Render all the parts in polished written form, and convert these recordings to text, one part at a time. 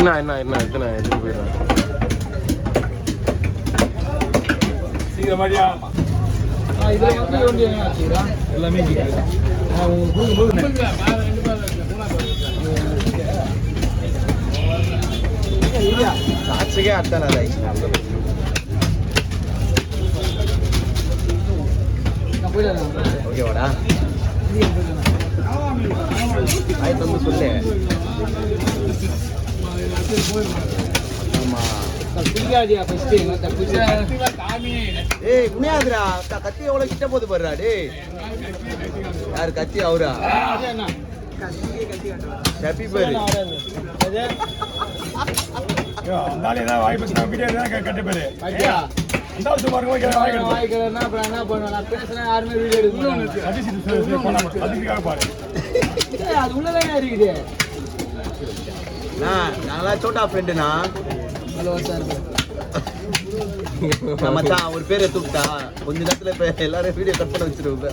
என்ன எடுத்து போயிடுறேன் சீக்கிரமாடியா இதில் வந்து எல்லாமே சாட்சிக்கே அர்த்தம் இல்லை ஓகேவாடா ஆய் தம்பி சொல்லு ஏய் குனியாதுரா கத்தி எவ்வளவு கிட்ட போது பாருடா டேய் யாரு கத்தி அவரா ஹாப்பி பேரு அந்தாலே தான் வாய் பேசினா வீடியோ தான் கட்ட பேரு அந்த சுமார் வாய்க்கிறேன்னா அப்புறம் என்ன பண்ணுவேன் நான் பேசுறேன் யாருமே வீடியோ எடுக்கணும் அதுக்காக பாரு அது உள்ளதான் இருக்குது நாங்களா சோட்டா ஃப்ரெண்டுனா மச்சான் ஒரு பேரை தூக்கிட்டா கொஞ்ச நேரத்துல இப்ப எல்லாரும் வீடியோ கட் பண்ண வச்சிருவாங்க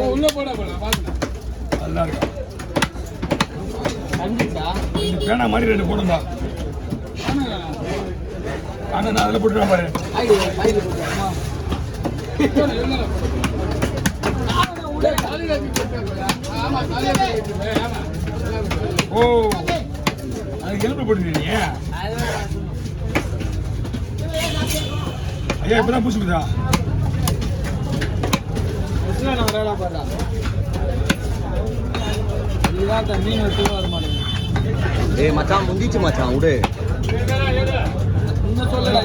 உள்ள போட நல்லா இருக்கு பேனா மாதிரி ரெண்டு போடுங்க ஆனா நான் அதில் போட்டுருவேன் பாரு ஓ அது எலும்பு போட்டுருக்கீங்க ஐயா இப்பதான் பூசுக்குதா இதுதான் தண்ணி வர மாட்டேங்குது ஏய் மச்சான் முந்திச்சு மச்சான் விடு இன்னும் சொல்லல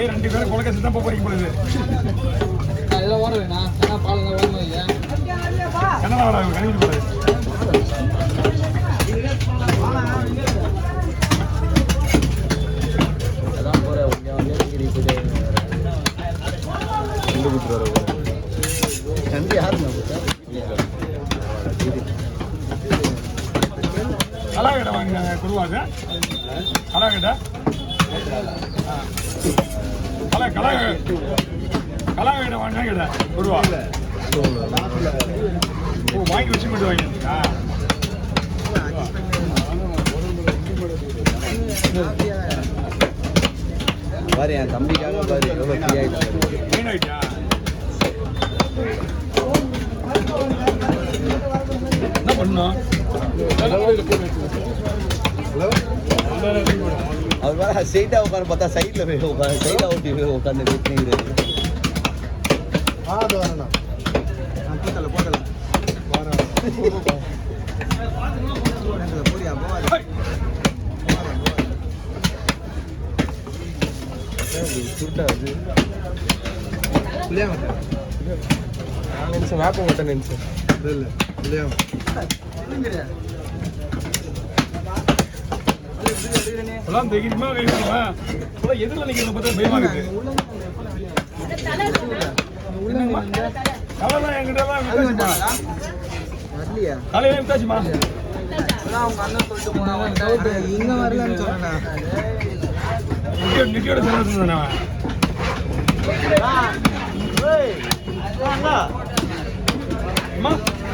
ரெண்டு பேரும் கொலக்க சித்தம் போறீங்க போடுது இதெல்லாம் ஓட வேணாம் பால் ஓடணும் இல்லையா கனடா கணிட்டு போடுது அதான் போற தம்பி யாருங்க கலாகடை வாங்க குருவாங்க கலாகடை கலாகடை வாங்கினா கடை குருவா ஓ வாங்கி வச்சு மட்டும் வாங்கிட்டா பாரு என் தம்பிக்காக பாரு எவ்வளோ ஃப்ரீ ஆகிட்டா என்ன பண்ணோம் அவர் வேற ஸ்ட்ரெயிட்டாக உட்காந்து பார்த்தா சைடில் போய் உட்காந்து சைடாக ஓட்டி போய் உட்காந்து வெட்டிங்கிறது போட்டல நான் நினைச்சேன் வேப்ப மாட்டேன் நினைச்சேன் எல்லாம் தைரியமா வைக்கணுமா எதிரில் நிற்கிறது பார்த்தா பயமா இருக்கு கவலை என்கிட்டலாம் காலையில விட்டாச்சுமா அவங்க அண்ணன் சொல்லிட்டு போனாங்க இங்க வரலன்னு சொன்னேன் நிக்கியோட சொல்லிட்டு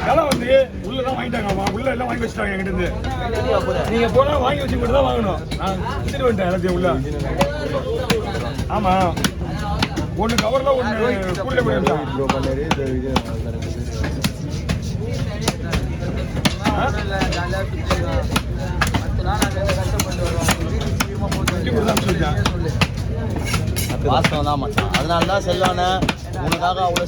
கலை வந்து உள்ளதான் வாங்கிட்டாங்கம்மா உள்ள எல்லாம் வாங்கி வச்சுட்டாங்க என்கிட்ட இருந்து நீங்க போனா வாங்கி வச்சு மட்டும் தான் வாங்கணும் நான் கொடுத்துட்டு வந்துட்டேன் எல்லாத்தையும் உள்ள ஆமா ஒண்ணு கவர்ல ஒண்ணு கூடல போயிருந்தேன் வாஸ்தவம் தான் மச்சான் அதனால தான் செல்வானே உனக்காக அவ்வளோ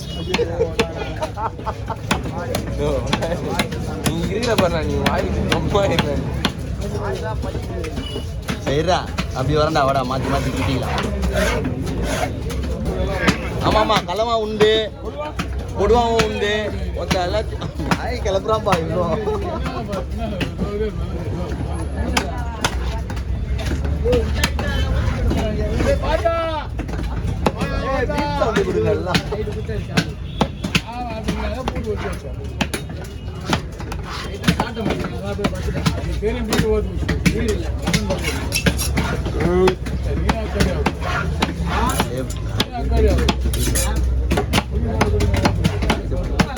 நீ இருக்கிற பாரு நீ வாய்க்கு ரொம்ப சரிடா அப்படி வரண்டா வாடா மாற்றி மாற்றி கிட்டிக்கலாம் ஆமாம்மா களமா உண்டு கொடுவாவும் உண்டு ஒருத்த எல்லாத்தையும் ஆய் கிளப்புறாப்பா இன்னும்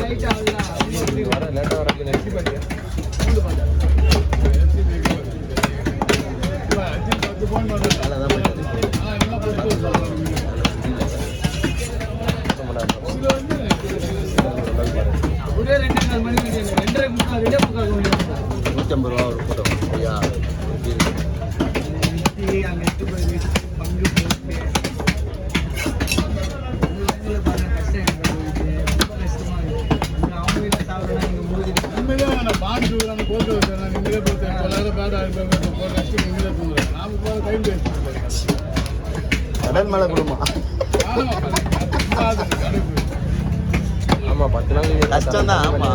லைட்டா வர லேட்டா வரக்கு நெக்ஸ்ட் பண்ணியா அதான் ஒரே 2 மணிக்கு 2:30 ₹150 ஒரு கூட்டம் ஐயா அங்க எட்டு போய் பங்கு போட்டு கஷ்டம் ரொம்ப கஷ்டமா இருக்கு அவங்க வீட்டில் சாப்பிடணும் இங்கே மூஞ்சி உண்மையிலே பாண்டு நம்ம போட்டு வச்சோம் நீங்களே போட்டு எல்லாரும் பேடா போகிற கஷ்டம் நீங்களே தூங்குறேன் நாம போகிற டைம் வேஸ்ட் கடன் மேல கொடுமா ஆமா 10 நாள் கஷ்டம் தான் ஆமா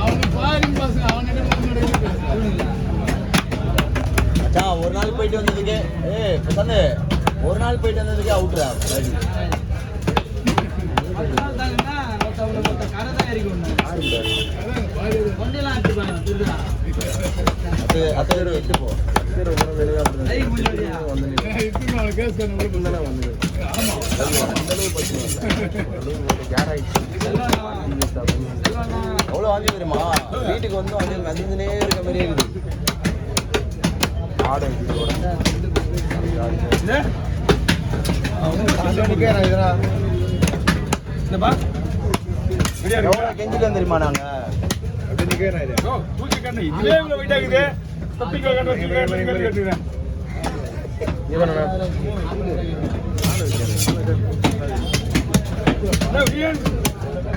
அவனுக்கு ஃபாரின் பசங்க அவனுக்கு மச்சான் ஒரு நாள் போயிட்டு வந்ததுக்கு பிரசாந்த் ஒரு நாள் போயிட்டு வந்ததுக்கு அவுட்ரா கரை தான் இறக்கணும் கொஞ்சம் அத்தை எட்டு போ கேஸ் அவ்வளோ வாங்கி தெரியுமா வீட்டுக்கு வந்து வந்து மதிந்துனே இருக்க மாதிரியே இருக்குது ஆடை கெஞ்சிட்டு தெரியுமா நாங்க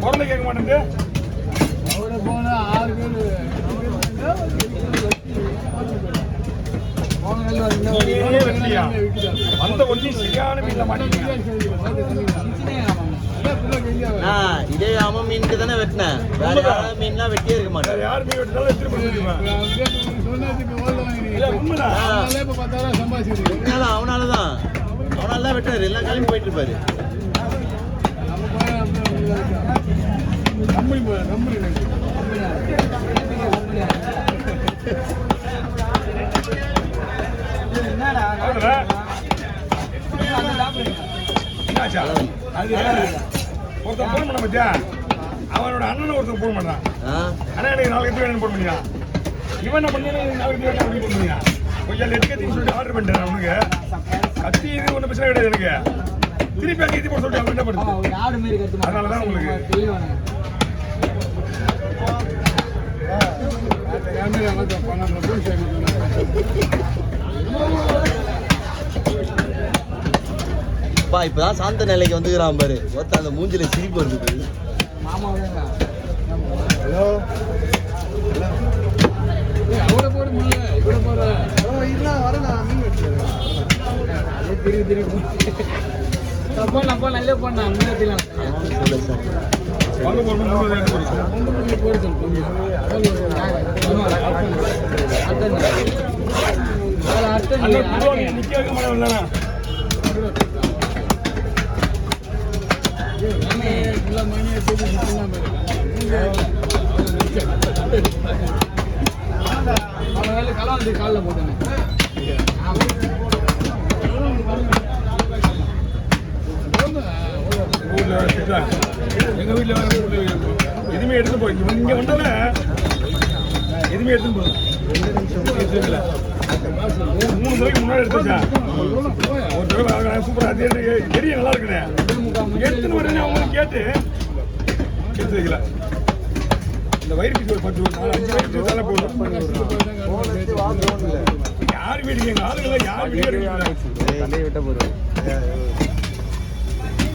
குழந்தை கேட்க மாட்டேன் அவரை போன 6 பேர் அந்த ஒண்ணி சரியான மீன்ல மாட்டீங்க இதே ஆமா மீனுக்கு தானே வெட்டினேன் வேற யாராவது மீன்லாம் வெட்டியே இருக்க மாட்டேன் யார் மீன் வெட்டினாலும் எடுத்துட்டு போயிருக்கேன் அவனாலதான் அவனாலதான் வெட்டாரு எல்லாம் கிளம்பி போயிட்டு இருப்பாரு ஒருத்தன் போன் பண்ண பத்தியா அவனோட அண்ணன் ஒருத்தன் போன் பண்ணான் அண்ணா எனக்கு 4 பேர் போன் பண்ணியா இவன் என்ன பண்ணி 4 பேர் போன் பண்ணியா கொஞ்சம் லெட் கத்தின்னு சொல்லிட்டு ஆர்டர் பண்ணிட்டேன் அவனுக்கு கத்தி இது ஒன்றும் பிரச்சனை கிடையாது எனக்கு திருப்பி அங்கே போட சொல்லிட்டு அவன் என்ன பண்ணுது அதனாலதான் உங்களுக்கு இப்பதான் சாந்த நிலைக்கு வந்துக்கிறான் பாரு ஒருத்த அந்த மூஞ்சில சிரிப்பு வருது ஹலோ அவரை போட முடியல இவரை போற வரேன் மீன் வச்சுருக்கேன் திருப்பி நம்ம நல்ல பண்ண காலில் போட்டேன் எங்க வீட்டுல எதுவுமே எடுத்து போய் இங்க வந்தானே எதுவுமே எடுத்து போதும் 3 தடவைக்கு முன்னாடி எடுத்துச்சா ஒரு தடவை சூப்பரா தெரிய நல்லா இருக்குண்ணே எடுத்துன்னு உடனே அவங்களுக்கு கேட்டு எடுத்து வைக்கல இந்த வயிறு பீஸ் ஒரு 10 4-5 வயிறு பீஸ் தலை போதும் யார் வீட்டுக்கு எங்க ஆளுங்களை யார் வீட்டுக்கு விட்ட போறோம்